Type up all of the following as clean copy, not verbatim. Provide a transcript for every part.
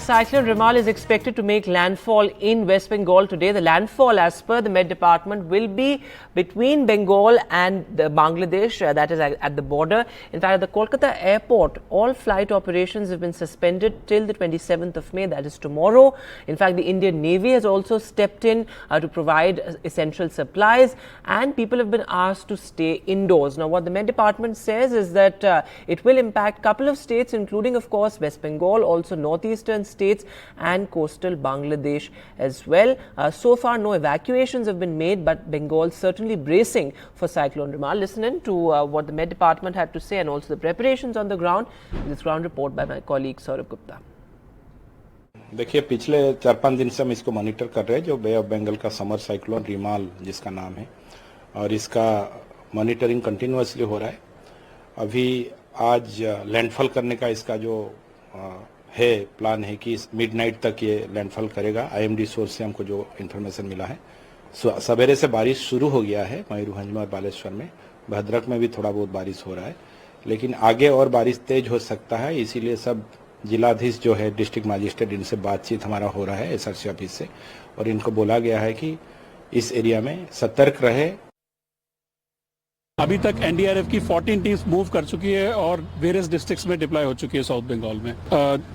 cyclone Remal is expected to make landfall in West Bengal today. The landfall, as per the Met Department, will be between Bengal and Bangladesh, that is at the border. In fact, at the Kolkata airport, all flight operations have been suspended till the 27th of May, that is tomorrow. In fact, the Indian Navy has also stepped in to provide essential supplies, and people have been asked to stay indoors. Now, what the Met Department says is that it will impact a couple of states, including, of course, West Bengal, also northeastern states and coastal Bangladesh as well. So far, no evacuations have been made, but Bengal certainly bracing for Cyclone Remal. Listen in to what the Met Department had to say and also the preparations on the ground. This ground report by my colleague Saurabh Gupta. देखिए, पिछले 4-5 दिन से हम इसको monitor कर रहे हैं, जो बे ऑफ बंगाल का समर साइक्लोन रिमाल जिसका नाम है, और इसका मॉनिटरिंग कंटिन्यूअसली हो रहा है. अभी आज लैंडफॉल करने का इसका जो है प्लान है कि मिडनाइट तक ये लैंडफॉल करेगा. आईएमडी सोर्स से हमको जो इन्फॉर्मेशन मिला है, सवेरे से बारिश शुरू हो गया है मयूरभंज में और बालेश्वर में. भद्रक में भी थोड़ा बहुत बारिश हो रहा है, लेकिन आगे और बारिश तेज हो सकता है. इसीलिए सब जिलाधीश जो है, डिस्ट्रिक्ट मजिस्ट्रेट, इनसे बातचीत हमारा हो रहा है एसआरसी ऑफिस से, और इनको बोला गया है कि इस एरिया में सतर्क रहे. अभी तक एनडीआरएफ की 14 टीम्स मूव कर चुकी है और वेरियस डिस्ट्रिक्ट्स में डिप्लॉय हो चुकी है साउथ बंगाल में.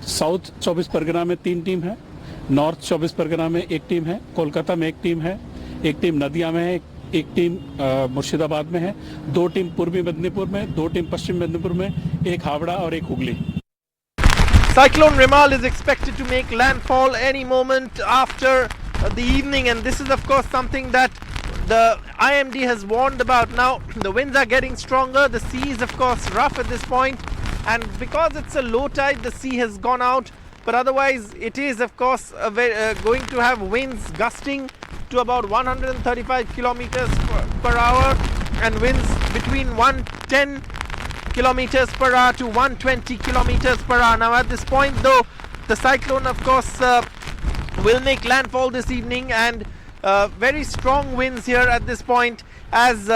साउथ 24 परगना में 3 टीम है, नॉर्थ 24 परगना में 1 टीम है, कोलकाता में 1 टीम है, 1 टीम नदिया में है, 1 टीम मुर्शिदाबाद में है, 2 टीम पूर्वी मेदिनीपुर में, 2 टीम पश्चिम मेदिनीपुर में, 1 हावड़ा और 1 Hooghly. Cyclone Remal is expected to make landfall any moment after the evening, and this is of course something that the IMD has warned about. Now the winds are getting stronger, the sea is of course rough at this point, and because it's a low tide, the sea has gone out, but otherwise it is of course going to have winds gusting to about 135 kilometers per hour and winds between 110 kilometers per hour to 120 kilometers per hour. Now at this point though, the cyclone of course will make landfall this evening, and very strong winds here at this point as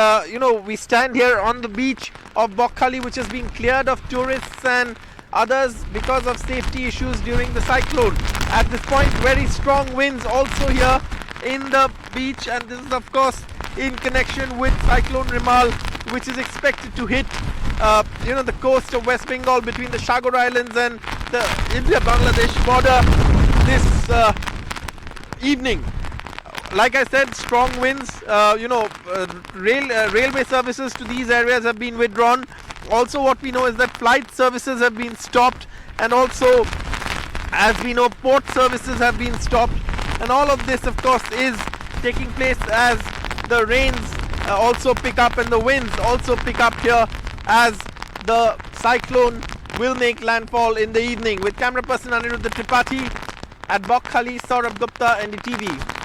we stand here on the beach of Bokhali, which has been cleared of tourists and others because of safety issues during the cyclone. At this point, very strong winds also here in the beach, and this is of course in connection with Cyclone Remal, which is expected to hit the coast of West Bengal between the Sagar Islands and the India-Bangladesh border this evening. Like I said, strong winds, railway services to these areas have been withdrawn. Also what we know is that flight services have been stopped, and also, as we know, port services have been stopped. And all of this of course is taking place as the rains also pick up and the winds also pick up here as the cyclone will make landfall in the evening. With camera person Aniruddha Tripathi at Bokhali, Saurabh Gupta, NDTV.